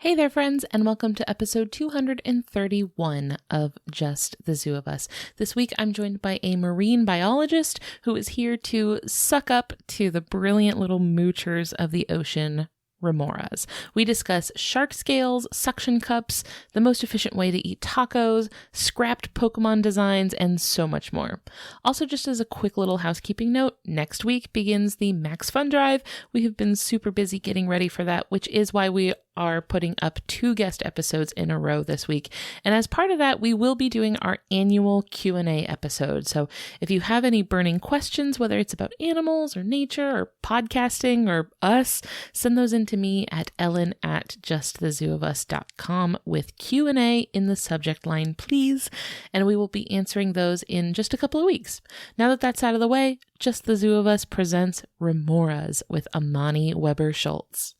Hey there, friends, and welcome to episode 231 of Just the Zoo of Us. This week, I'm joined by a marine biologist who is here to suck up to the brilliant little moochers of the ocean, remoras. We discuss shark scales, suction cups, the most efficient way to eat tacos, scrapped Pokemon designs, and so much more. Also, just as a quick little housekeeping note, next week begins the Max Fun Drive. We have been super busy getting ready for that, which is why we are putting up 2 guest episodes in a row this week. And as part of that, we will be doing our annual Q&A episode. So if you have any burning questions, whether it's about animals or nature or podcasting or us, send those in to me at ellen@justthezooofus.com with Q&A in the subject line, please. And we will be answering those in just a couple of weeks. Now that that's out of the way, Just the Zoo of Us presents Remoras with Amani Webber-Schultz.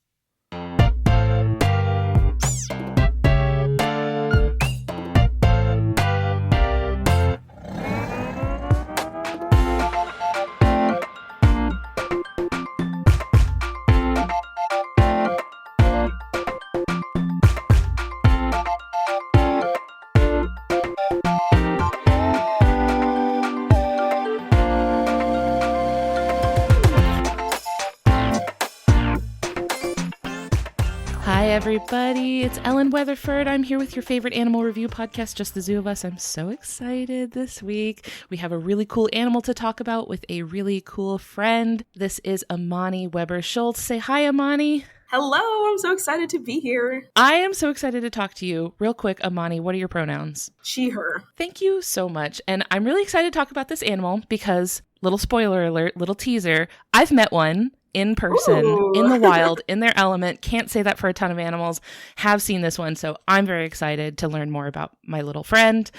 Hi, everybody. It's Ellen Weatherford. I'm here with your favorite animal review podcast, Just the Zoo of Us. I'm so excited this week. We have a really cool animal to talk about with a really cool friend. This is Amani Webber-Schultz. Say hi, Amani. Hello, I'm so excited to be here. I am so excited to talk to you. Real quick, Amani, what are your pronouns? She, her. Thank you so much. And I'm really excited to talk about this animal because, little spoiler alert, little teaser, I've met one in person, Ooh. in the wild, in their element. Can't say that for a ton of animals. Have seen this one, so I'm very excited to learn more about my little friend.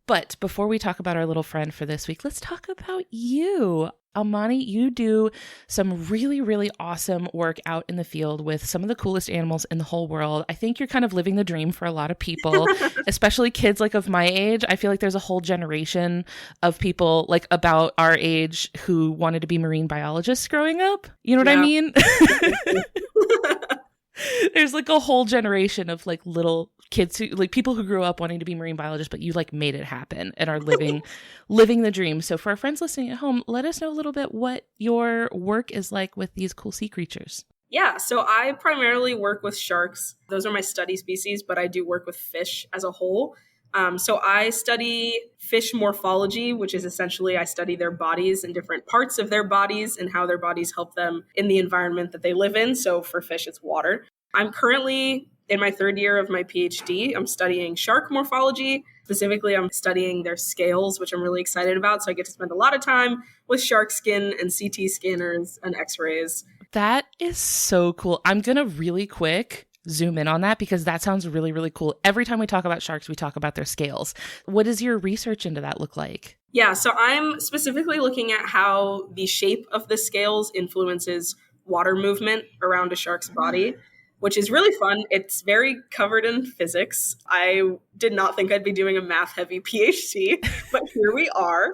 But before we talk about our little friend for this week, let's talk about you. Amani, you do some really, really awesome work out in the field with some of the coolest animals in the whole world. I think you're kind of living the dream for a lot of people, especially kids like of my age. I feel like there's a whole generation of people like about our age who wanted to be marine biologists growing up. You know what I mean? There's like a whole generation of like little kids who like people who grew up wanting to be marine biologists, but you like made it happen and are living the dream. So for our friends listening at home, let us know a little bit what your work is like with these cool sea creatures. Yeah, so I primarily work with sharks. Those are my study species, but I do work with fish as a whole. So I study fish morphology, which is essentially I study their bodies and different parts of their bodies and how their bodies help them in the environment that they live in. So for fish, it's water. I'm currently in my 3rd year of my PhD. I'm studying shark morphology. Specifically, I'm studying their scales, which I'm really excited about. So I get to spend a lot of time with shark skin and CT scanners and x-rays. That is so cool. I'm going to really quick zoom in on that because that sounds really, really cool. Every time we talk about sharks, we talk about their scales. What does your research into that look like? Yeah, so I'm specifically looking at how the shape of the scales influences water movement around a shark's body, which is really fun. It's very covered in physics. I did not think I'd be doing a math-heavy PhD, but here we are.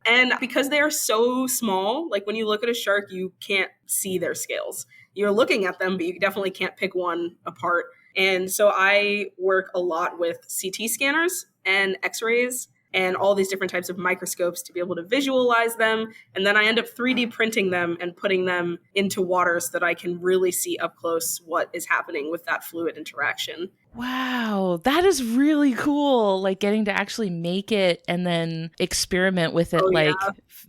And because they are so small, like when you look at a shark, you can't see their scales. You're looking at them, but you definitely can't pick one apart. And so I work a lot with CT scanners and x-rays and all these different types of microscopes to be able to visualize them. And then I end up 3D printing them and putting them into water so that I can really see up close what is happening with that fluid interaction. Wow, that is really cool. Like getting to actually make it and then experiment with it.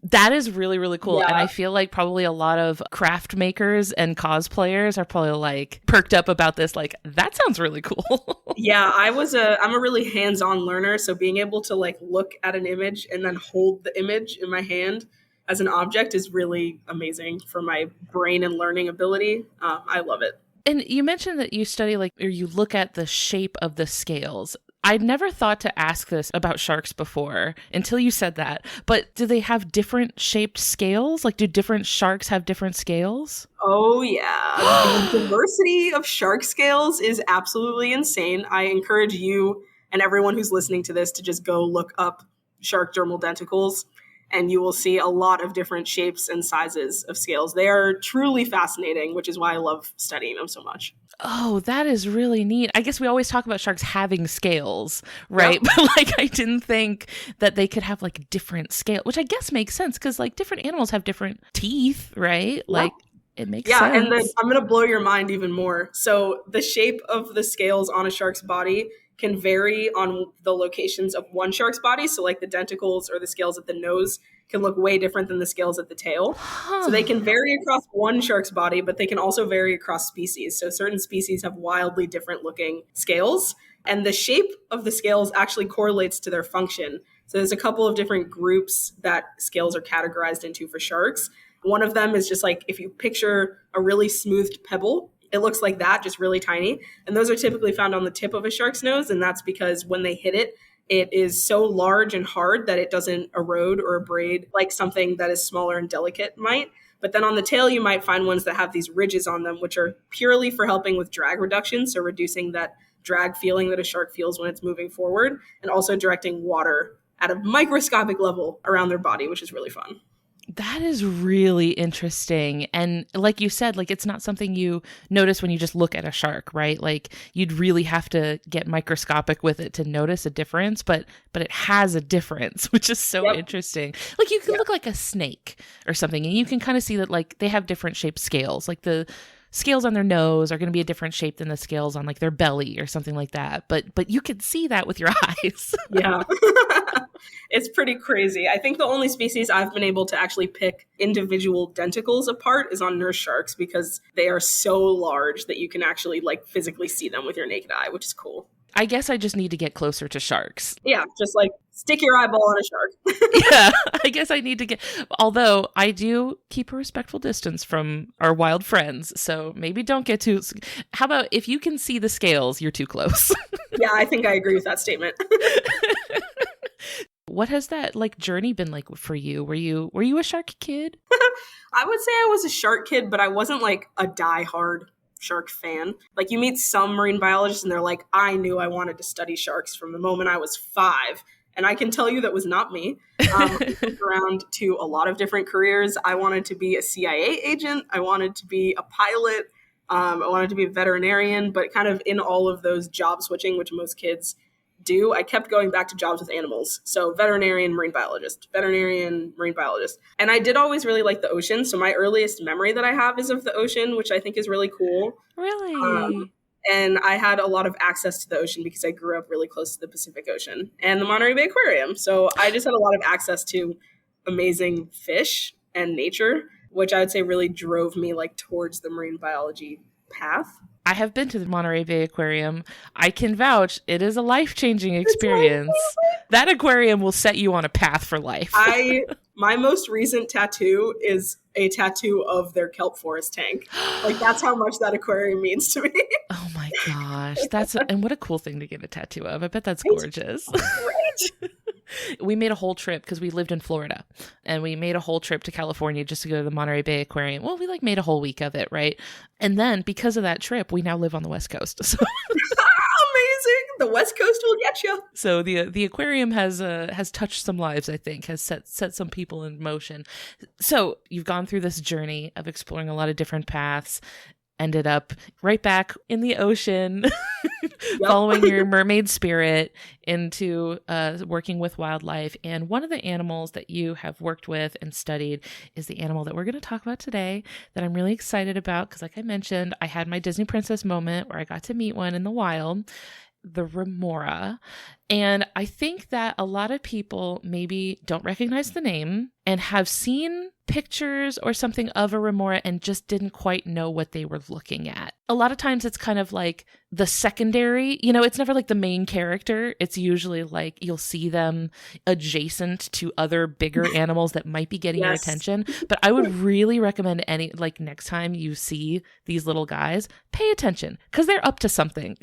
That is really, really cool. Yeah. And I feel like probably a lot of craft makers and cosplayers are probably like perked up about this. Like, that sounds really cool. Yeah, I'm a really hands-on learner. So being able to like look at an image and then hold the image in my hand as an object is really amazing for my brain and learning ability. I love it. And you mentioned that you study or you look at the shape of the scales. I'd never thought to ask this about sharks before until you said that. But do they have different shaped scales? Like, do different sharks have different scales? Oh, yeah. The diversity of shark scales is absolutely insane. I encourage you and everyone who's listening to this to just go look up shark dermal denticles. and you will see a lot of different shapes and sizes of scales. They are truly fascinating, which is why I love studying them so much. Oh, that is really neat. I guess we always talk about sharks having scales, right? Yep. But like, I didn't think that they could have like different scale, which I guess makes sense because like different animals have different teeth, right? Yep. Like it makes Yeah, sense. and then I'm going to blow your mind even more. So the shape of the scales on a shark's body can vary on the locations of one shark's body. So like the denticles or the scales at the nose can look way different than the scales at the tail. So they can vary across one shark's body, but they can also vary across species. So certain species have wildly different looking scales, and the shape of the scales actually correlates to their function. So there's a couple of different groups that scales are categorized into for sharks. One of them is just like if you picture a really smoothed pebble, it looks like that, just really tiny. And those are typically found on the tip of a shark's nose. And that's because when they hit it, it is so large and hard that it doesn't erode or abrade like something that is smaller and delicate might. But then on the tail, you might find ones that have these ridges on them, which are purely for helping with drag reduction. So reducing that drag feeling that a shark feels when it's moving forward, and also directing water at a microscopic level around their body, which is really fun. That is really interesting. And like you said, like it's not something you notice when you just look at a shark, right? Like you'd really have to get microscopic with it to notice a difference, but it has a difference, which is so interesting. Like you can look like a snake or something, and you can kind of see that like they have different shaped scales. Like the scales on their nose are going to be a different shape than the scales on like their belly or something like that. But you can see that with your eyes. Yeah. It's pretty crazy. I think the only species I've been able to actually pick individual denticles apart is on nurse sharks, because they are so large that you can actually like physically see them with your naked eye, which is cool. I guess I just need to get closer to sharks. Yeah, just like stick your eyeball on a shark. Yeah, I guess I need to get, although I do keep a respectful distance from our wild friends. So maybe don't get too, how about if you can see the scales, you're too close. Yeah, I think I agree with that statement. What has that like journey been like for you? Were you a shark kid? I would say I was a shark kid, but I wasn't like a diehard shark fan. Like you meet some marine biologists and they're like, I knew I wanted to study sharks from the moment I was 5. And I can tell you that was not me. I moved around to a lot of different careers. I wanted to be a CIA agent. I wanted to be a pilot. I wanted to be a veterinarian, but kind of in all of those job switching, which most kids do, I kept going back to jobs with animals. So veterinarian, marine biologist, veterinarian, marine biologist. And I did always really like the ocean. So my earliest memory that I have is of the ocean, which I think is really cool. Really? And I had a lot of access to the ocean because I grew up really close to the Pacific Ocean and the Monterey Bay Aquarium. So I just had a lot of access to amazing fish and nature, which I would say really drove me like towards the marine biology path. I have been to the Monterey Bay Aquarium. I can vouch it is a life-changing experience. That aquarium will set you on a path for life. My most recent tattoo is a tattoo of their kelp forest tank. Like that's how much that aquarium means to me. Oh my gosh. And what a cool thing to get a tattoo of. I bet that's gorgeous. Right. We made a whole trip because we lived in Florida, and we made a whole trip to California just to go to the Monterey Bay Aquarium. Well, we like made a whole week of it, right? And then because of that trip, we now live on the West Coast. So amazing. The West Coast will get you. So the aquarium has touched some lives, I think, has set some people in motion. So you've gone through this journey of exploring a lot of different paths, ended up right back in the ocean, following your mermaid spirit into working with wildlife. And one of the animals that you have worked with and studied is the animal that we're going to talk about today that I'm really excited about because, like I mentioned, I had my Disney princess moment where I got to meet one in the wild, the remora. And I think that a lot of people maybe don't recognize the name and have seen pictures or something of a remora and just didn't quite know what they were looking at. A lot of times it's kind of like the secondary, it's never like the main character. It's usually like you'll see them adjacent to other bigger animals that might be getting your attention. But I would really recommend next time you see these little guys, pay attention because they're up to something.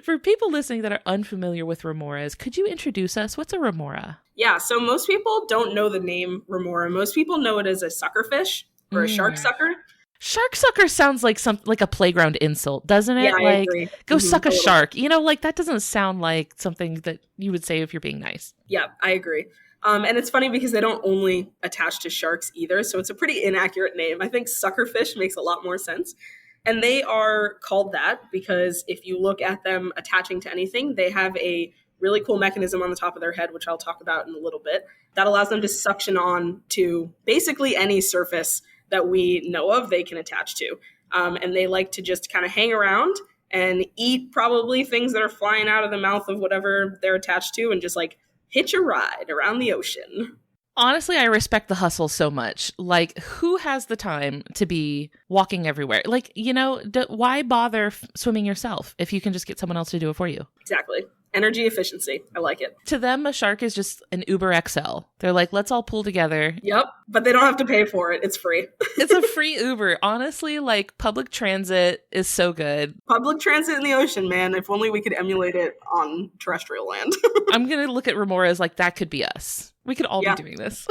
For people listening that are unfamiliar with remoras, could you introduce us? What's a remora? Yeah, so most people don't know the name remora. Most people know it as a suckerfish or a shark sucker. Shark sucker sounds like a playground insult, doesn't it? Yeah, I agree. Go suck a shark. That doesn't sound like something that you would say if you're being nice. Yeah, I agree. And it's funny because they don't only attach to sharks either. So it's a pretty inaccurate name. I think suckerfish makes a lot more sense. And they are called that because if you look at them attaching to anything, they have a really cool mechanism on the top of their head, which I'll talk about in a little bit, that allows them to suction on to basically any surface that we know of they can attach to. And they like to just kind of hang around and eat probably things that are flying out of the mouth of whatever they're attached to and just like hitch a ride around the ocean. Honestly, I respect the hustle so much. Like, who has the time to be walking everywhere? Like, why bother swimming yourself if you can just get someone else to do it for you? Exactly. Energy efficiency. I like it. To them, a shark is just an Uber XL. They're like, let's all pull together. Yep. But they don't have to pay for it. It's free. It's a free Uber. Honestly, like, public transit is so good. Public transit in the ocean, man. If only we could emulate it on terrestrial land. I'm going to look at remoras like that could be us. We could all be doing this.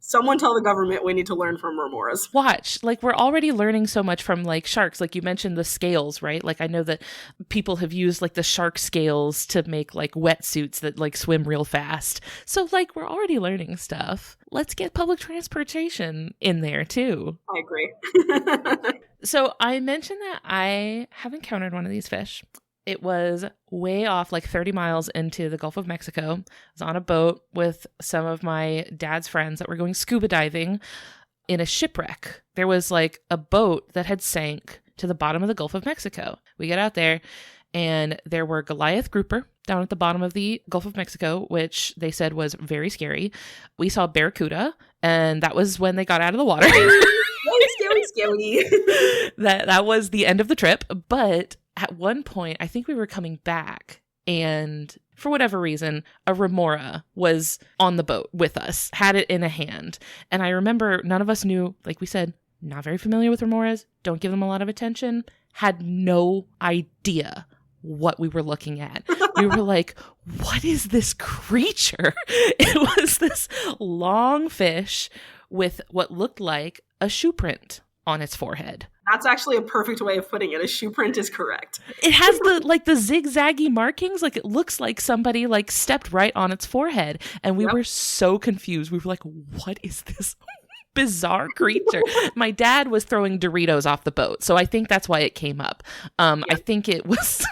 Someone tell the government we need to learn from remoras. Watch. Like, we're already learning so much from, like, sharks. Like, you mentioned the scales, right? Like, I know that people have used, like, the shark scales to make, like, wetsuits that, like, swim real fast. So, like, we're already learning stuff. Let's get public transportation in there, too. I agree. So, I mentioned that I have encountered one of these fish. It was way off, like 30 miles into the Gulf of Mexico. I was on a boat with some of my dad's friends that were going scuba diving in a shipwreck. There was like a boat that had sank to the bottom of the Gulf of Mexico. We get out there and there were Goliath grouper down at the bottom of the Gulf of Mexico, which they said was very scary. We saw barracuda, and that was when they got out of the water. Scary. That was the end of the trip. But at one point, I think we were coming back, and for whatever reason, a remora was on the boat with us, had it in a hand. And I remember none of us knew, like we said, not very familiar with remoras, don't give them a lot of attention, had no idea what we were looking at. We were like, what is this creature? It was this long fish with what looked like a shoe print on its forehead. That's actually a perfect way of putting it. A shoe print is correct. It has the zigzaggy markings. Like, it looks like somebody like stepped right on its forehead. And we were so confused. We were like, what is this bizarre creature? My dad was throwing Doritos off the boat, so I think that's why it came up. I think it was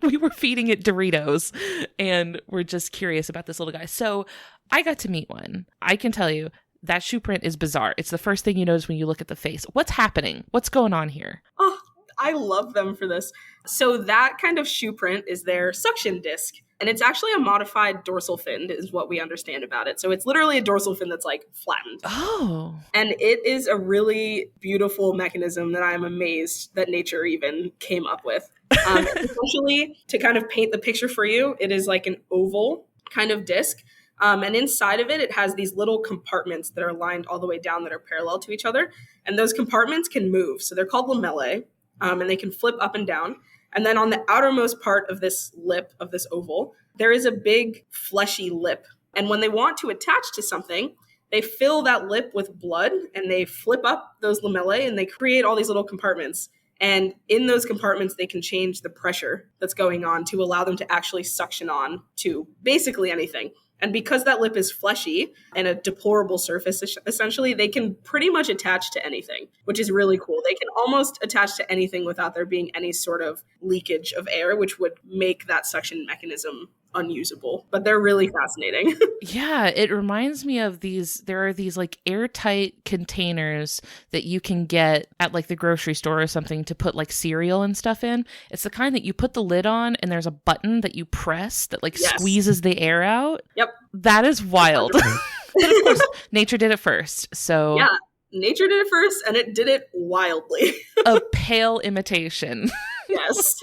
we were feeding it Doritos, and we're just curious about this little guy. So I got to meet one. I can tell you, that shoe print is bizarre. It's the first thing you notice when you look at the face. What's happening? What's going on here? Oh, I love them for this. So that kind of shoe print is their suction disc. And it's actually a modified dorsal fin is what we understand about it. So it's literally a dorsal fin that's like flattened. Oh. And it is a really beautiful mechanism that I'm amazed that nature even came up with. Essentially, to kind of paint the picture for you, it is like an oval kind of disc. And inside of it, it has these little compartments that are lined all the way down that are parallel to each other. And those compartments can move. So they're called lamellae, and they can flip up and down. And then on the outermost part of this lip, of this oval, there is a big fleshy lip. And when they want to attach to something, they fill that lip with blood and they flip up those lamellae and they create all these little compartments. And in those compartments, they can change the pressure that's going on to allow them to actually suction on to basically anything. And because that lip is fleshy and a deplorable surface, essentially, they can pretty much attach to anything, which is really cool. They can almost attach to anything without there being any sort of leakage of air, which would make that suction mechanism unusable. But they're really fascinating. Yeah, it reminds me of there are these like airtight containers that you can get at like the grocery store or something to put like cereal and stuff in. It's the kind that you put the lid on and there's a button that you press that like squeezes the air out. Yep. That is wild. But of course, nature did it first. So yeah, nature did it first and it did it wildly. A pale imitation. Yes.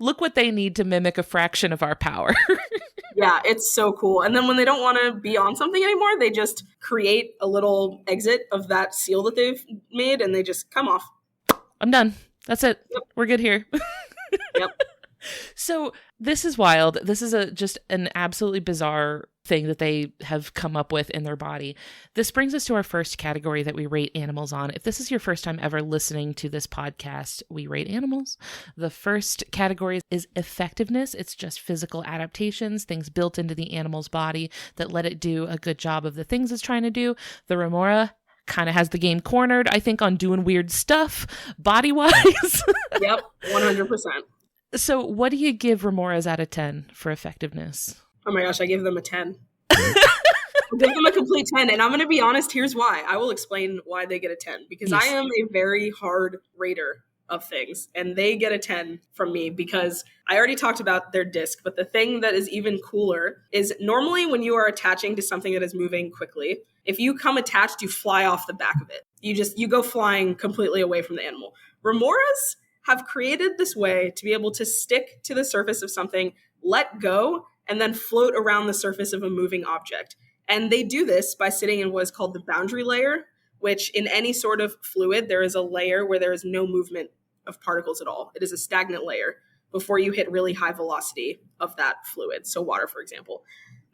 Look what they need to mimic a fraction of our power. Yeah, it's so cool. And then when they don't want to be on something anymore, they just create a little exit of that seal that they've made and they just come off. I'm done. That's it. Yep. We're good here. Yep. So this is wild. This is just an absolutely bizarre thing that they have come up with in their body. This brings us to our first category that we rate animals on. If this is your first time ever listening to this podcast, we rate animals. The first category is effectiveness. It's just physical adaptations, things built into the animal's body that let it do a good job of the things it's trying to do. The remora kind of has the game cornered, I think, on doing weird stuff body-wise. Yep, 100%. So what do you give remoras out of 10 for effectiveness? Oh my gosh, I give them a 10. I give them a complete 10. And I'm going to be honest, here's why. I will explain why they get a 10. Because yes. I am a very hard rater of things. And they get a 10 from me because I already talked about their disc. But the thing that is even cooler is normally when you are attaching to something that is moving quickly, if you come attached, you fly off the back of it. You go flying completely away from the animal. Remoras have created this way to be able to stick to the surface of something, let go, and then float around the surface of a moving object. And they do this by sitting in what is called the boundary layer, which in any sort of fluid, there is a layer where there is no movement of particles at all. It is a stagnant layer before you hit really high velocity of that fluid. So water, for example.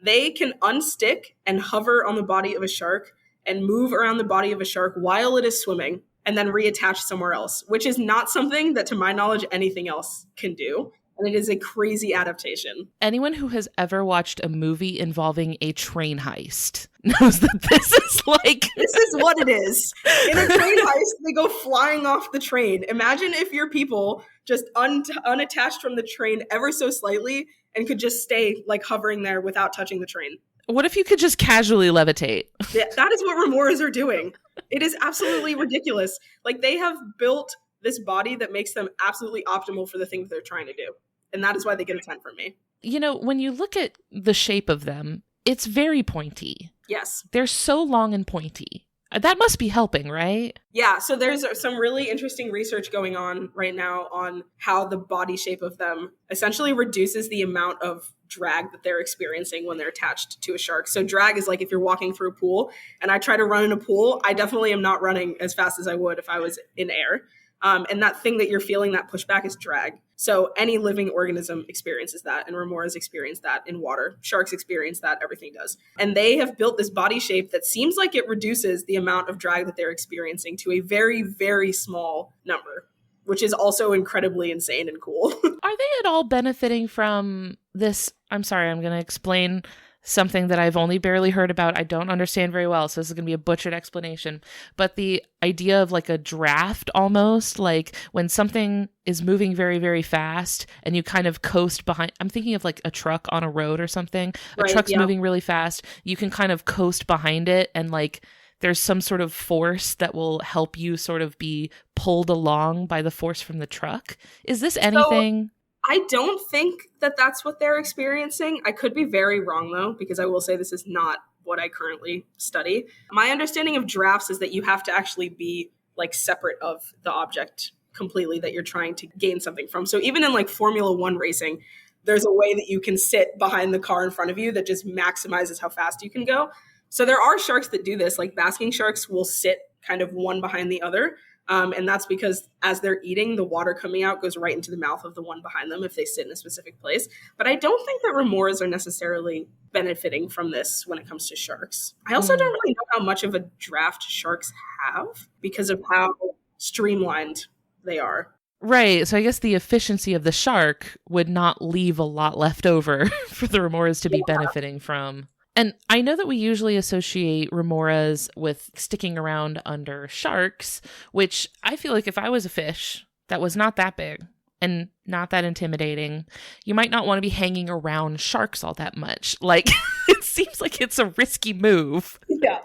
They can unstick and hover on the body of a shark and move around the body of a shark while it is swimming, and then reattach somewhere else, which is not something that, to my knowledge, anything else can do. And it is a crazy adaptation. Anyone who has ever watched a movie involving a train heist knows that this is like... This is what it is. In a train heist, they go flying off the train. Imagine if your people just unattached from the train ever so slightly and could just stay like hovering there without touching the train. What if you could just casually levitate? That is what remoras are doing. It is absolutely ridiculous. Like, they have built this body that makes them absolutely optimal for the thing that they're trying to do. And that is why they get a 10 from me. You know, when you look at the shape of them, it's very pointy. Yes. They're so long and pointy. That must be helping, right? Yeah, so there's some really interesting research going on right now on how the body shape of them essentially reduces the amount of drag that they're experiencing when they're attached to a shark. So drag is like if you're walking through a pool and I try to run in a pool, I definitely am not running as fast as I would if I was in air. And that thing that you're feeling, that pushback, is drag. So any living organism experiences that, and remoras experience that in water. Sharks experience that, everything does. And they have built this body shape that seems like it reduces the amount of drag that they're experiencing to a very, very small number, which is also incredibly insane and cool. Are they at all benefiting from this? I'm sorry, I'm going to explain something that I've only barely heard about. I don't understand very well, so this is going to be a butchered explanation. But the idea of like a draft almost, like when something is moving very, very fast and you kind of coast behind. I'm thinking of like a truck on a road or something. Right, a truck's yeah. moving really fast. You can kind of coast behind it and like there's some sort of force that will help you sort of be pulled along by the force from the truck. Is this anything? I don't think that that's what they're experiencing. I could be very wrong, though, because I will say this is not what I currently study. My understanding of drafts is that you have to actually be like separate of the object completely that you're trying to gain something from. So even in like Formula One racing, there's a way that you can sit behind the car in front of you that just maximizes how fast you can go. So there are sharks that do this, like basking sharks will sit kind of one behind the other. And that's because as they're eating, the water coming out goes right into the mouth of the one behind them if they sit in a specific place. But I don't think that remoras are necessarily benefiting from this when it comes to sharks. I also don't really know how much of a draft sharks have because of how streamlined they are. Right. So I guess the efficiency of the shark would not leave a lot left over for the remoras to be benefiting from. And I know that we usually associate remoras with sticking around under sharks, which I feel like if I was a fish that was not that big and not that intimidating, you might not want to be hanging around sharks all that much. Like, it seems like it's a risky move. Yeah.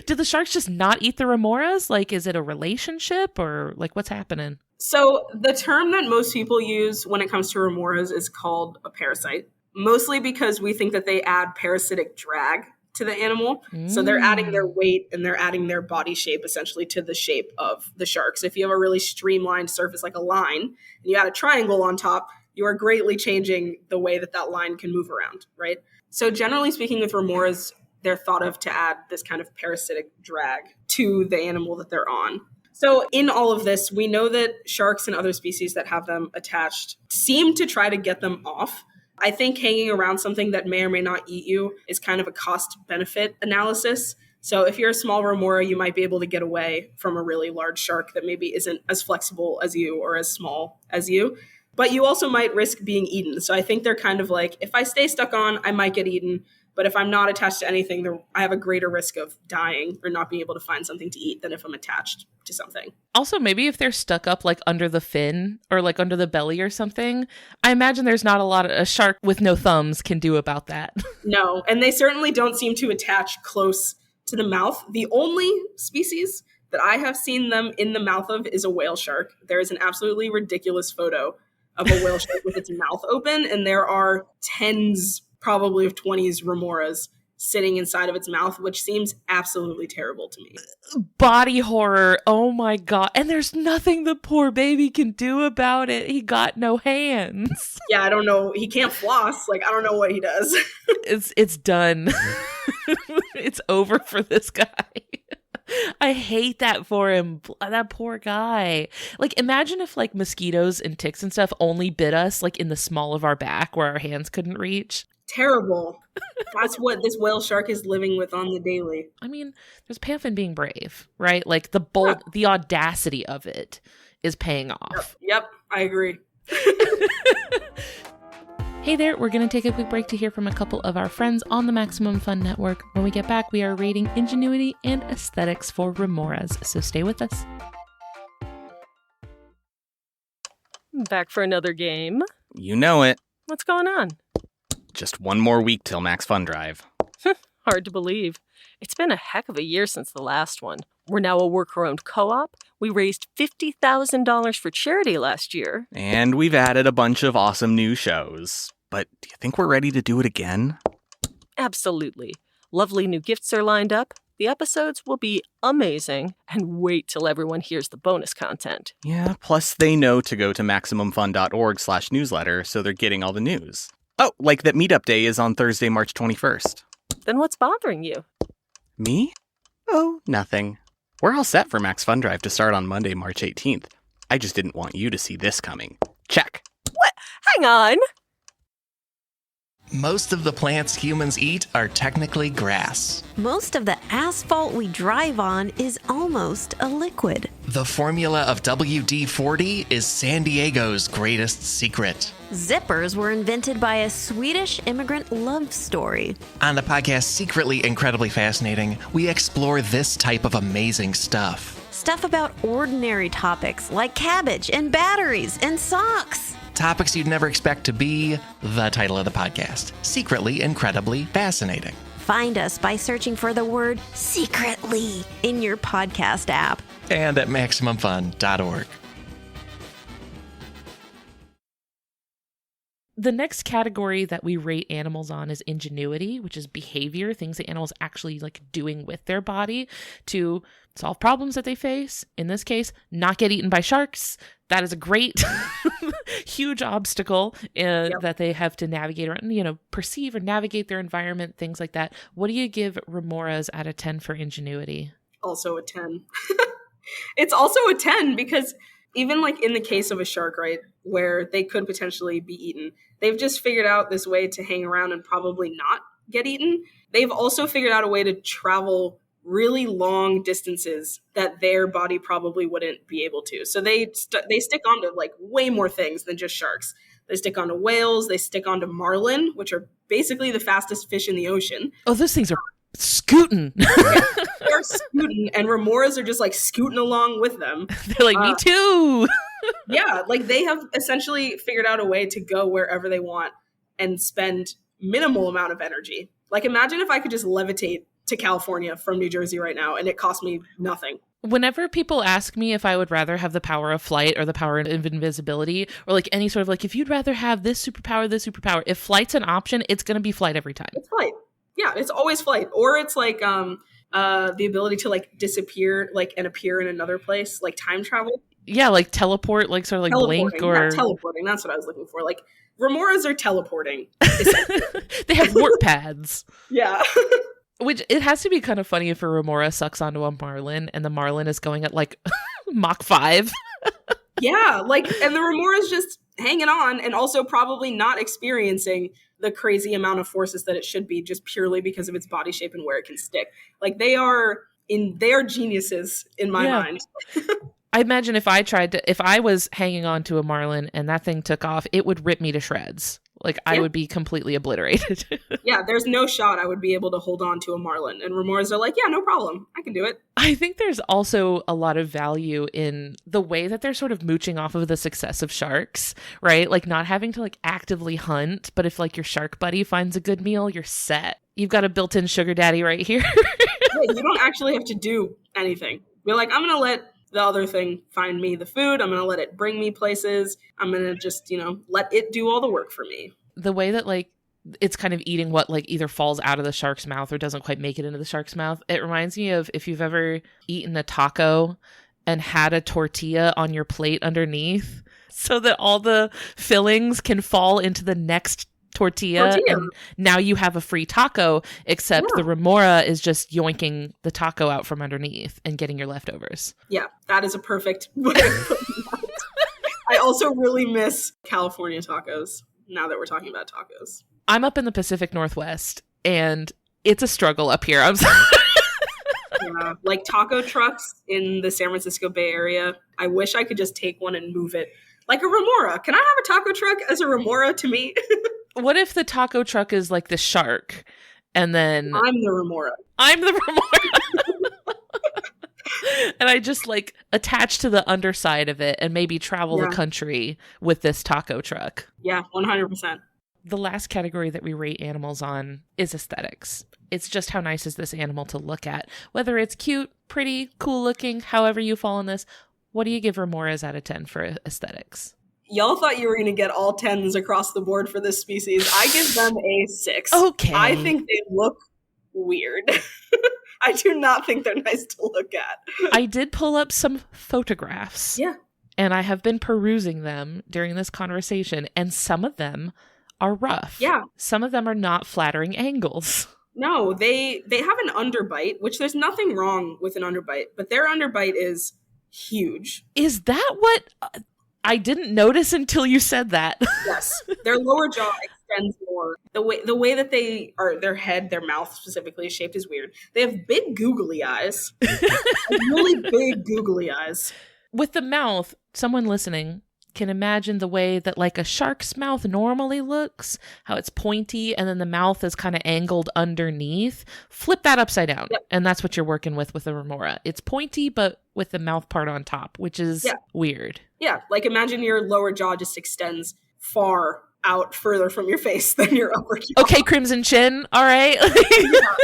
Do the sharks just not eat the remoras? Like, is it a relationship or like what's happening? So the term that most people use when it comes to remoras is called a parasite. Mostly because we think that they add parasitic drag to the animal. So they're adding their weight and they're adding their body shape essentially to the shape of the shark. So if you have a really streamlined surface like a line and you add a triangle on top, you are greatly changing the way that that line can move around, right? So generally speaking with remoras, they're thought of to add this kind of parasitic drag to the animal that they're on. So in all of this, we know that sharks and other species that have them attached seem to try to get them off. I think hanging around something that may or may not eat you is kind of a cost-benefit analysis. So if you're a small remora, you might be able to get away from a really large shark that maybe isn't as flexible as you or as small as you. But you also might risk being eaten. So I think they're kind of like, if I stay stuck on, I might get eaten. But if I'm not attached to anything, I have a greater risk of dying or not being able to find something to eat than if I'm attached to something. Also, maybe if they're stuck up like under the fin or like under the belly or something, I imagine there's not a lot a shark with no thumbs can do about that. No, and they certainly don't seem to attach close to the mouth. The only species that I have seen them in the mouth of is a whale shark. There is an absolutely ridiculous photo of a whale shark with its mouth open, and there are tens, probably of 20s remoras sitting inside of its mouth, which seems absolutely terrible to me. Body horror. Oh my God. And there's nothing the poor baby can do about it. He got no hands. Yeah, I don't know. He can't floss. Like, I don't know what he does. It's done. It's over for this guy. I hate that for him. That poor guy. Like, imagine if like mosquitoes and ticks and stuff only bit us like in the small of our back where our hands couldn't reach. Terrible. That's what this whale shark is living with on the daily. I mean, there's payoff in being brave, right? Like the bold, the audacity of it is paying off. Yep, I agree. Hey there, we're going to take a quick break to hear from a couple of our friends on the Maximum Fun Network. When we get back, we are rating ingenuity and aesthetics for remoras, so stay with us. Back for another game. You know it. What's going on? Just one more week till Max Fun Drive. Hard to believe. It's been a heck of a year since the last one. We're now a worker-owned co-op. We raised $50,000 for charity last year. And we've added a bunch of awesome new shows. But do you think we're ready to do it again? Absolutely. Lovely new gifts are lined up. The episodes will be amazing. And wait till everyone hears the bonus content. Yeah, plus they know to go to MaximumFun.org/newsletter, so they're getting all the news. Oh, like that meetup day is on Thursday, March 21st. Then what's bothering you? Me? Oh, nothing. We're all set for Max Fun Drive to start on Monday, March 18th. I just didn't want you to see this coming. Check. What? Hang on. Most of the plants humans eat are technically grass. Most of the asphalt we drive on is almost a liquid. The formula of WD-40 is San Diego's greatest secret. Zippers were invented by a Swedish immigrant love story. On the podcast Secretly Incredibly Fascinating, we explore this type of amazing stuff. Stuff about ordinary topics like cabbage and batteries and socks. Topics you'd never expect to be the title of the podcast. Secretly Incredibly Fascinating. Find us by searching for the word secretly in your podcast app. And at MaximumFun.org. The next category that we rate animals on is ingenuity, which is behavior, things that animals actually like doing with their body to solve problems that they face. In this case, not get eaten by sharks. That is a great, huge obstacle that they have to navigate or, perceive or navigate their environment, things like that. What do you give remoras out of 10 for ingenuity? Also a 10. It's also a 10 because even like in the case of a shark, right, where they could potentially be eaten, they've just figured out this way to hang around and probably not get eaten. They've also figured out a way to travel really long distances that their body probably wouldn't be able to. So they stick onto like way more things than just sharks. They stick onto whales. They stick onto marlin, which are basically the fastest fish in the ocean. Oh, those things are scooting. They're scooting, and remoras are just like scooting along with them. They're like, me too. Yeah, like they have essentially figured out a way to go wherever they want and spend minimal amount of energy. Like imagine if I could just levitate to California from New Jersey right now and it cost me nothing. Whenever people ask me if I would rather have the power of flight or the power of invisibility or like any sort of like, if you'd rather have this superpower, if flight's an option, it's going to be flight every time. It's flight. Yeah, it's always flight. Or it's like the ability to like disappear like and appear in another place, like time travel. Yeah, like teleport, like sort of like blink or... Not teleporting, that's what I was looking for. Like remoras are teleporting. They have warp pads. Yeah. Which it has to be kind of funny if a remora sucks onto a marlin and the marlin is going at like Mach 5. Yeah, like, and the remora's just hanging on and also probably not experiencing the crazy amount of forces that it should be just purely because of its body shape and where it can stick. Like, they are geniuses in my mind. I imagine if I was hanging on to a marlin and that thing took off, it would rip me to shreds. Like, I would be completely obliterated. Yeah, there's no shot I would be able to hold on to a marlin. And remoras are like, yeah, no problem. I can do it. I think there's also a lot of value in the way that they're sort of mooching off of the success of sharks, right? Like, not having to, like, actively hunt, but if, like, your shark buddy finds a good meal, you're set. You've got a built-in sugar daddy right here. You don't actually have to do anything. You're like, I'm going to let the other thing find me the food. I'm going to let it bring me places. I'm going to just, let it do all the work for me. The way that, like, it's kind of eating what, like, either falls out of the shark's mouth or doesn't quite make it into the shark's mouth. It reminds me of if you've ever eaten a taco and had a tortilla on your plate underneath so that all the fillings can fall into the next tortilla. And now you have a free taco, except the remora is just yoinking the taco out from underneath and getting your leftovers. Yeah, that is a perfect way of putting that. I also really miss California tacos now that we're talking about tacos. I'm up in the Pacific Northwest and it's a struggle up here. I'm sorry. Yeah, like taco trucks in the San Francisco Bay Area. I wish I could just take one and move it like a remora. Can I have a taco truck as a remora to me? What if the taco truck is like the shark and then I'm the remora? I'm the remora. And I just like attach to the underside of it and maybe travel the country with this taco truck. Yeah, 100%. The last category that we rate animals on is aesthetics. It's just how nice is this animal to look at. Whether it's cute, pretty, cool looking, however you fall in this. What do you give remoras out of 10 for aesthetics? Y'all thought you were going to get all 10s across the board for this species. I give them a 6. Okay. I think they look weird. I do not think they're nice to look at. I did pull up some photographs. Yeah. And I have been perusing them during this conversation, and some of them are rough. Yeah. Some of them are not flattering angles. No, they have an underbite, which there's nothing wrong with an underbite, but their underbite is huge. Is that what... I didn't notice until you said that. Yes. Their lower jaw extends more. The way that they are, their head, their mouth specifically is shaped is weird. They have big googly eyes. Really big googly eyes. With the mouth, someone listening can imagine the way that like a shark's mouth normally looks, how it's pointy and then the mouth is kind of angled underneath. Flip that upside down. Yep. And that's what you're working with the remora. It's pointy, but with the mouth part on top, which is weird. Yeah, like imagine your lower jaw just extends far out further from your face than your upper jaw. Okay, Crimson Chin, all right? Yeah,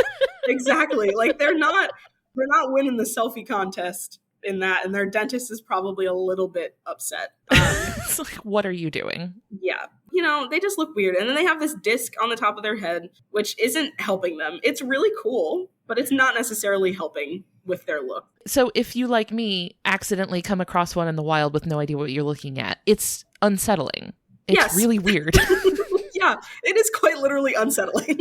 exactly. Like they're not winning the selfie contest in that, and their dentist is probably a little bit upset. It's like, what are you doing? Yeah. They just look weird. And then they have this disc on the top of their head, which isn't helping them. It's really cool, but it's not necessarily helping with their look. So if you, like me, accidentally come across one in the wild with no idea what you're looking at, it's unsettling. It's really weird. Yeah, it is quite literally unsettling.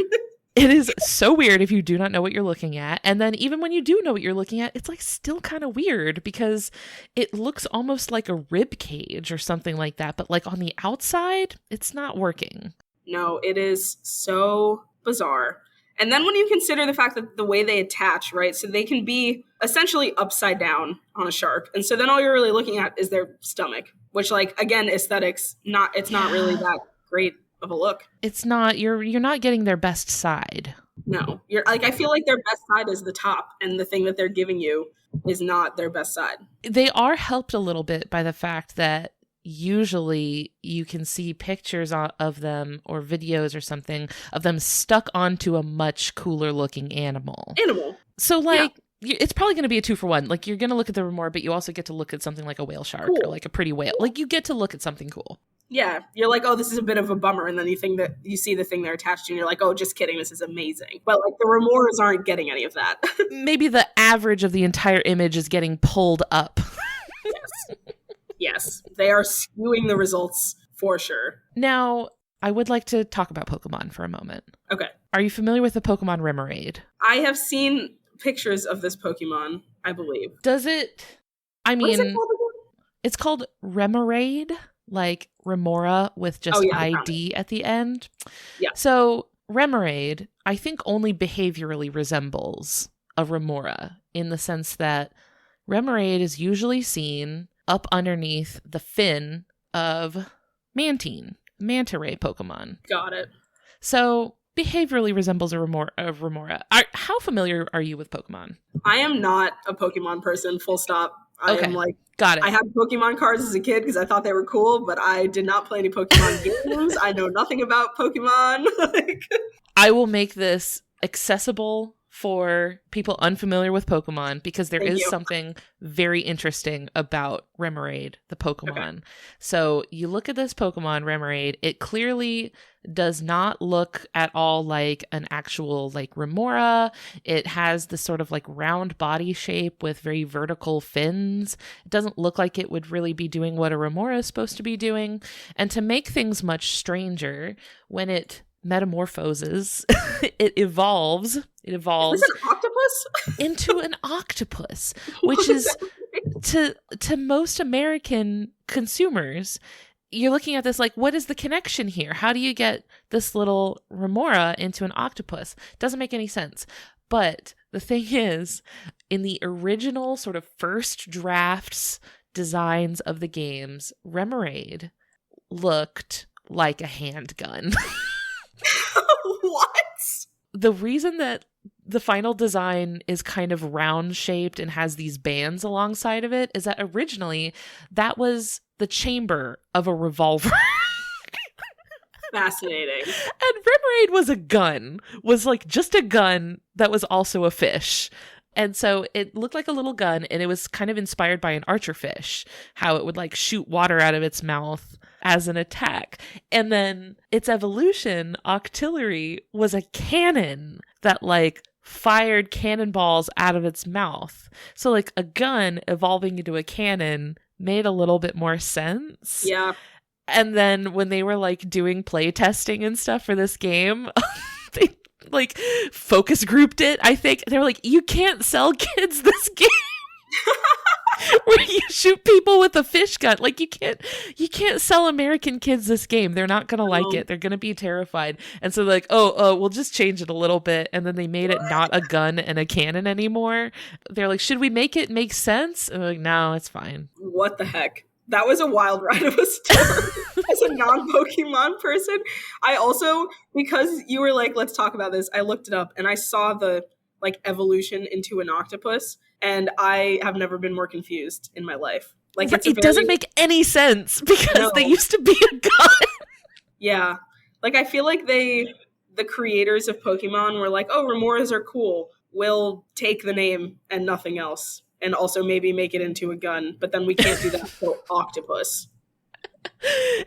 It is so weird if you do not know what you're looking at. And then even when you do know what you're looking at, it's like still kind of weird because it looks almost like a rib cage or something like that. But like on the outside, it's not working. No, it is so bizarre. And then when you consider the fact that the way they attach, right? So they can be essentially upside down on a shark. And so then all you're really looking at is their stomach, which like, again, aesthetics, it's not really that great of a look. It's not, you're not getting their best side. No, you're like, I feel like their best side is the top and the thing that they're giving you is not their best side. They are helped a little bit by the fact that usually you can see pictures of them or videos or something of them stuck onto a much cooler looking animal. So like, it's probably going to be a 2-for-1. Like you're going to look at the remora, but you also get to look at something like a whale shark or like a pretty whale. Like you get to look at something cool. Yeah, you're like, oh, this is a bit of a bummer. And then you see the thing they're attached to and you're like, oh, just kidding. This is amazing. But like the remoras aren't getting any of that. Maybe the average of the entire image is getting pulled up. Yes, they are skewing the results for sure. Now, I would like to talk about Pokemon for a moment. Okay. Are you familiar with the Pokemon Remoraid? I have seen pictures of this Pokemon, I believe. Does it... I What is it mean, called again? it's called Remoraid, like Remora with just I found ID at the end. Yeah. So Remoraid, I think, only behaviorally resembles a Remora in the sense that Remoraid is usually seen up underneath the fin of Mantine, manta ray Pokemon. Got it. So behaviorally resembles a Remora. How familiar are you with Pokemon? I am not a Pokemon person, full stop. I am like, got it. I had Pokemon cards as a kid because I thought they were cool, but I did not play any Pokemon games. I know nothing about Pokemon. I will make this accessible for people unfamiliar with Pokemon because there is something very interesting about Remoraid, the Pokemon. Okay. So you look at this Pokemon, Remoraid, it clearly does not look at all like an actual like Remora. It has this sort of like round body shape with very vertical fins. It doesn't look like it would really be doing what a Remora is supposed to be doing. And to make things much stranger, when it metamorphoses, it evolves Is this an octopus? into an octopus, which is to most American consumers, you're looking at this like, what is the connection here? How do you get this little Remora into an octopus? Doesn't make any sense. But the thing is, in the original sort of first drafts designs of the games, Remoraid looked like a handgun. What? The reason that the final design is kind of round shaped and has these bands alongside of it is that originally that was the chamber of a revolver. Fascinating. And Remoraid was a gun, was like just a gun that was also a fish. And so it looked like a little gun, and it was kind of inspired by an archerfish, how it would like shoot water out of its mouth as an attack. And then its evolution, Octillery, was a cannon that like fired cannonballs out of its mouth. So like a gun evolving into a cannon made a little bit more sense. Yeah. And then when they were like doing play testing and stuff for this game, they like focus grouped it. I think they were like, you can't sell kids this game where you shoot people with a fish gun. Like you can't sell American kids this game. They're not gonna like it. They're gonna be terrified. And so like, we'll just change it a little bit. And then they made it not a gun and a cannon anymore. They're like, should we make it make sense? And I'm like, no, it's fine. What the heck? That was a wild ride of a story. As a non-Pokemon person, I also, because you were like, let's talk about this, I looked it up and I saw the like evolution into an octopus, and I have never been more confused in my life. Like it doesn't make any sense because they used to be a gun. Yeah. Like I feel like the creators of Pokemon were like, oh, Remoras are cool. We'll take the name and nothing else. And also maybe make it into a gun, but then we can't do that for octopus.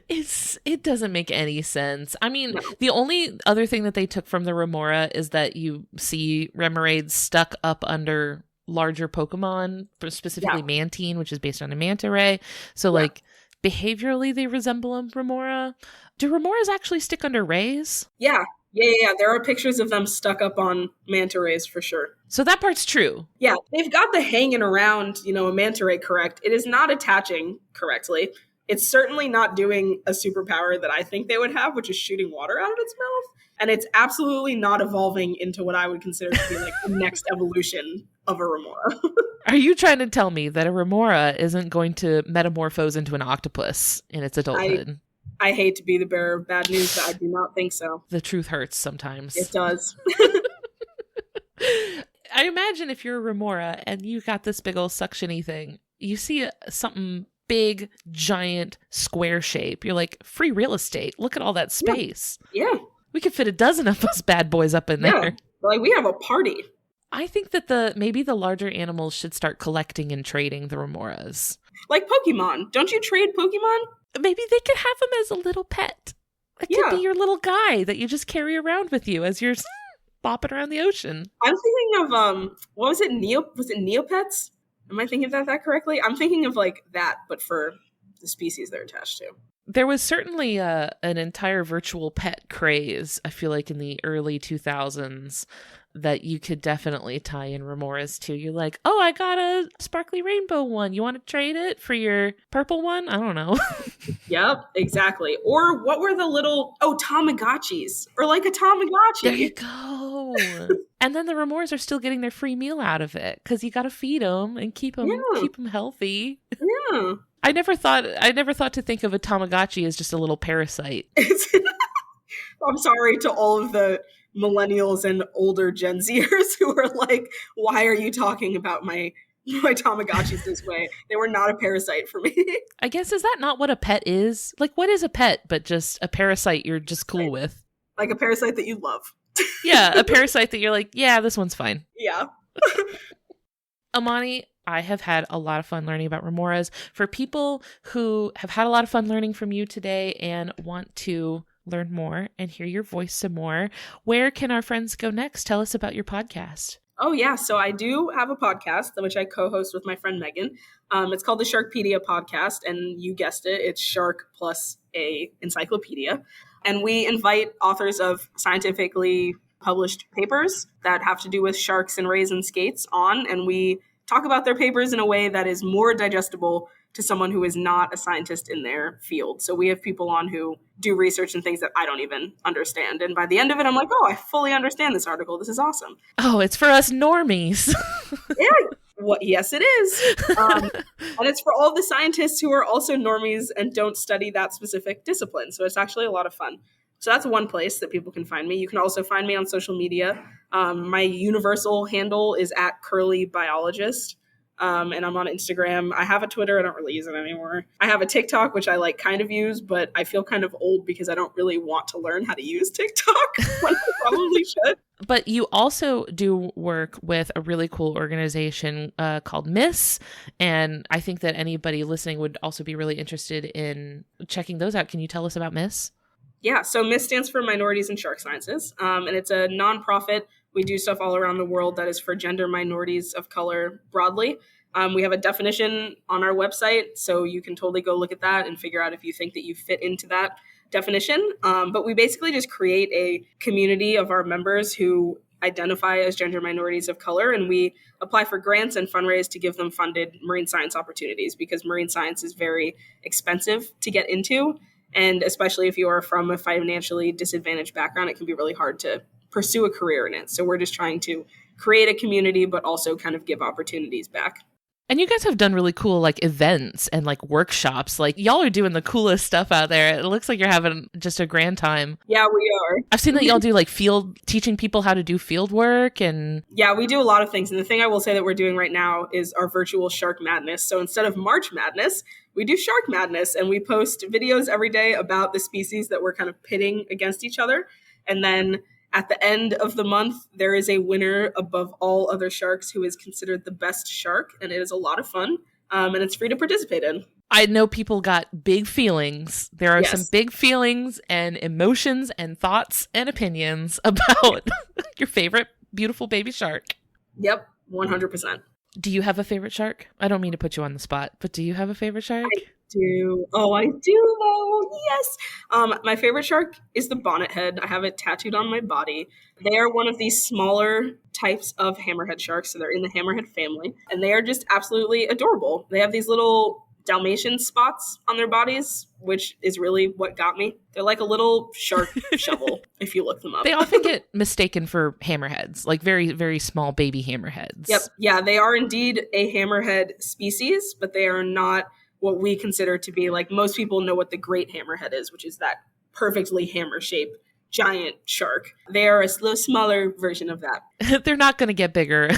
It doesn't make any sense. I mean, The only other thing that they took from the Remora is that you see Remoraid stuck up under larger Pokemon, specifically Mantine, which is based on a manta ray. So like behaviorally they resemble a Remora. Do Remoras actually stick under rays? Yeah. There are pictures of them stuck up on manta rays for sure. So that part's true. Yeah, they've got the hanging around, a manta ray correct. It is not attaching correctly. It's certainly not doing a superpower that I think they would have, which is shooting water out of its mouth. And it's absolutely not evolving into what I would consider to be like the next evolution of a Remora. Are you trying to tell me that a Remora isn't going to metamorphose into an octopus in its adulthood? I hate to be the bearer of bad news, but I do not think so. The truth hurts sometimes. It does. I imagine if you're a Remora and you got this big old suction-y thing, you see something big, giant, square shape. You're like, free real estate. Look at all that space. Yeah. We could fit a dozen of those bad boys up in there. Like, we have a party. I think that maybe the larger animals should start collecting and trading the Remoras. Like Pokemon. Don't you trade Pokemon? Maybe they could have him as a little pet. It could be your little guy that you just carry around with you as you're bopping around the ocean. I'm thinking of, what was it? Was it Neopets? Am I thinking of that correctly? I'm thinking of like that, but for the species they're attached to. There was certainly an entire virtual pet craze, I feel like, in the early 2000s. that you could definitely tie in remoras to. You're like, oh, I got a sparkly rainbow one. You want to trade it for your purple one? I don't know. Yep, exactly. Or what were the little, Tamagotchis, or like a Tamagotchi. There you go. And then the remoras are still getting their free meal out of it because you got to feed them and keep them healthy. Yeah. I never thought to think of a Tamagotchi as just a little parasite. I'm sorry to all of the millennials and older Gen Zers who are like, why are you talking about my Tamagotchis this way? They were not a parasite for me. I guess, is that not what a pet is? Like, what is a pet but just a parasite you're just cool with? Like a parasite that you love. Yeah, a parasite that you're like, yeah, this one's fine. Yeah. Amani, I have had a lot of fun learning about remoras. For people who have had a lot of fun learning from you today and want to learn more and hear your voice some more, where can our friends go next? Tell us about your podcast. Oh, yeah. So I do have a podcast, which I co-host with my friend Megan. It's called the Sharkpedia Podcast. And you guessed it, it's shark plus a encyclopedia. And we invite authors of scientifically published papers that have to do with sharks and rays and skates on. And we talk about their papers in a way that is more digestible to someone who is not a scientist in their field. So we have people on who do research and things that I don't even understand. And by the end of it, I'm like, oh, I fully understand this article. This is awesome. Oh, it's for us normies. Yeah. Yes, it is. And it's for all the scientists who are also normies and don't study that specific discipline. So it's actually a lot of fun. So that's one place that people can find me. You can also find me on social media. My universal handle is @curlybiologist. And I'm on Instagram. I have a Twitter. I don't really use it anymore. I have a TikTok, which I like kind of use, but I feel kind of old because I don't really want to learn how to use TikTok when I probably should. But you also do work with a really cool organization called MISS. And I think that anybody listening would also be really interested in checking those out. Can you tell us about MISS? Yeah, so MISS stands for Minorities in Shark Sciences. And it's a nonprofit. We do stuff all around the world that is for gender minorities of color broadly. We have a definition on our website, so you can totally go look at that and figure out if you think that you fit into that definition. But we basically just create a community of our members who identify as gender minorities of color, and we apply for grants and fundraise to give them funded marine science opportunities because marine science is very expensive to get into. And especially if you are from a financially disadvantaged background, it can be really hard to pursue a career in it. So we're just trying to create a community, but also kind of give opportunities back. And you guys have done really cool like events and like workshops. Like y'all are doing the coolest stuff out there. It looks like you're having just a grand time. Yeah, we are. I've seen that y'all do like teaching people how to do field work and... Yeah, we do a lot of things. And the thing I will say that we're doing right now is our virtual Shark Madness. So instead of March Madness, we do Shark Madness, and we post videos every day about the species that we're kind of pitting against each other. And then at the end of the month, there is a winner above all other sharks who is considered the best shark, and it is a lot of fun, and it's free to participate in. I know people got big feelings. There are some big feelings and emotions and thoughts and opinions about your favorite beautiful baby shark. Yep, 100%. Do you have a favorite shark? I don't mean to put you on the spot, but do you have a favorite shark? I do. Oh, I do though. Yes. My favorite shark is the bonnethead. I have it tattooed on my body. They are one of these smaller types of hammerhead sharks. So they're in the hammerhead family, and they are just absolutely adorable. They have these little Dalmatian spots on their bodies, which is really what got me. They're like a little shark shovel if you look them up. They often get mistaken for hammerheads, like very, very small baby hammerheads. Yep. Yeah, they are indeed a hammerhead species, but they are not what we consider to be, like, most people know what the great hammerhead is, which is that perfectly hammer-shaped giant shark. They are a little smaller version of that. They're not going to get bigger.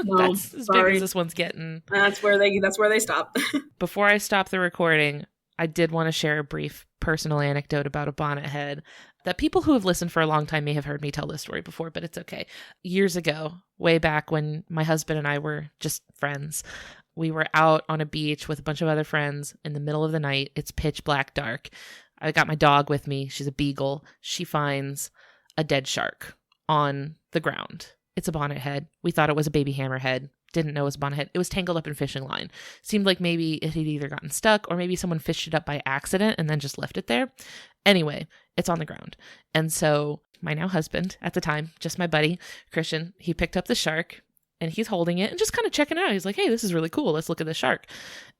No, that's as big as this one's getting. That's where they stop. Before I stop the recording, I did want to share a brief personal anecdote about a bonnethead that people who have listened for a long time may have heard me tell this story before, but it's okay. Years ago, way back when my husband and I were just friends, we were out on a beach with a bunch of other friends in the middle of the night. It's pitch black dark. I got my dog with me. She's a beagle. She finds a dead shark on the ground. It's a bonnethead. We thought it was a baby hammerhead. Didn't know it was a bonnethead. It was tangled up in fishing line. Seemed like maybe it had either gotten stuck or maybe someone fished it up by accident and then just left it there. Anyway, it's on the ground. And so my now husband at the time, just my buddy, Christian, he picked up the shark and he's holding it and just kind of checking it out. He's like, hey, this is really cool. Let's look at the shark.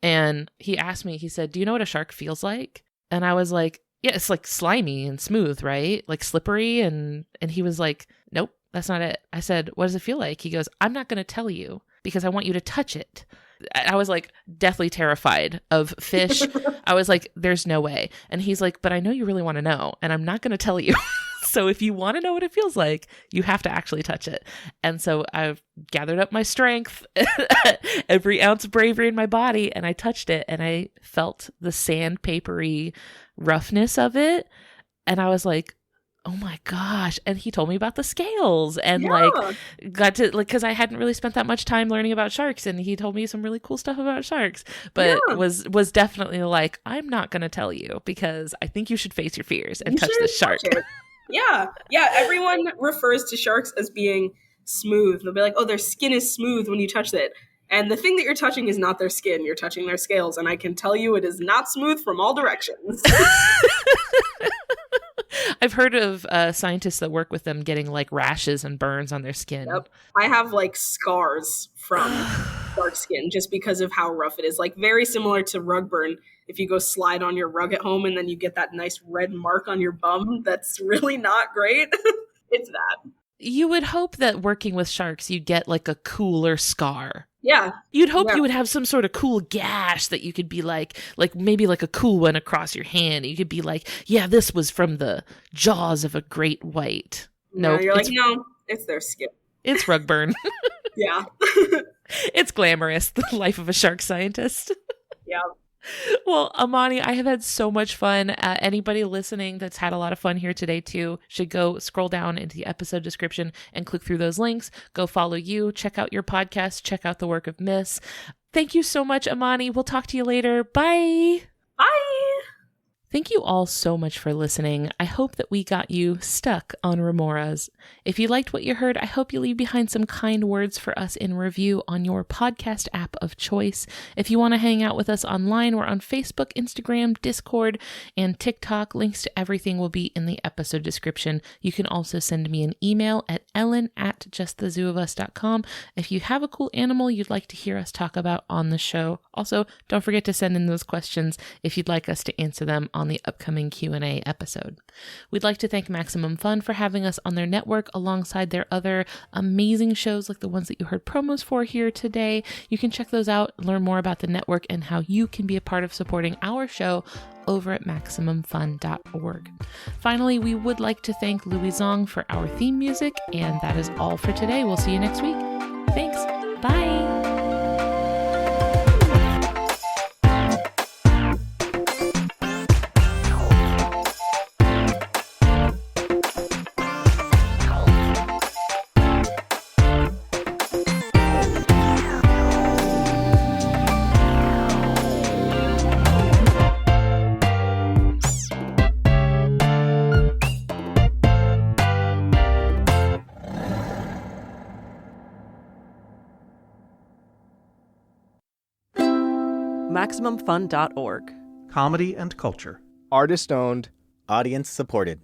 And he asked me, he said, do you know what a shark feels like? And I was like, yeah, it's like slimy and smooth, right? Like slippery. And he was like, nope, that's not it. I said, what does it feel like? He goes, I'm not going to tell you because I want you to touch it. I was like deathly terrified of fish. I was like, there's no way. And he's like, but I know you really want to know and I'm not going to tell you. So if you want to know what it feels like, you have to actually touch it. And so I've gathered up my strength, every ounce of bravery in my body, and I touched it and I felt the sandpapery roughness of it. And I was like, oh my gosh. And he told me about the scales and like got to like, cause I hadn't really spent that much time learning about sharks and he told me some really cool stuff about sharks, but was definitely like, I'm not going to tell you because I think you should face your fears and touch the shark. Yeah. Everyone refers to sharks as being smooth. They'll be like, oh, their skin is smooth when you touch it. And the thing that you're touching is not their skin. You're touching their scales. And I can tell you it is not smooth from all directions. I've heard of scientists that work with them getting like rashes and burns on their skin. Yep. I have like scars from shark skin just because of how rough it is. Like very similar to rug burn. If you go slide on your rug at home and then you get that nice red mark on your bum, that's really not great. It's that. You would hope that working with sharks, you'd get like a cooler scar. Yeah. You'd hope you would have some sort of cool gash that you could be like maybe like a cool one across your hand. You could be like, yeah, this was from the jaws of a great white. No, you're like, no, it's their skin. It's rug burn. Yeah. It's glamorous, the life of a shark scientist. Yeah. Well, Amani, I have had so much fun. Anybody listening that's had a lot of fun here today too should go scroll down into the episode description and click through those links. Go follow you, check out your podcast, check out the work of Miss. Thank you so much, Amani. We'll talk to you later. Bye. Bye. Thank you all so much for listening. I hope that we got you stuck on remoras. If you liked what you heard, I hope you leave behind some kind words for us in review on your podcast app of choice. If you want to hang out with us online, we're on Facebook, Instagram, Discord, and TikTok. Links to everything will be in the episode description. You can also send me an email at ellen@justthezooofus.com if you have a cool animal you'd like to hear us talk about on the show. Also, don't forget to send in those questions if you'd like us to answer them on the upcoming Q&A episode. We'd like to thank Maximum Fun for having us on their network alongside their other amazing shows like the ones that you heard promos for here today. You can check those out, learn more about the network and how you can be a part of supporting our show over at MaximumFun.org. Finally, we would like to thank Louis Zong for our theme music, and that is all for today. We'll see you next week. Thanks. Bye. MaximumFun.org. Comedy and culture. Artist owned. Audience supported.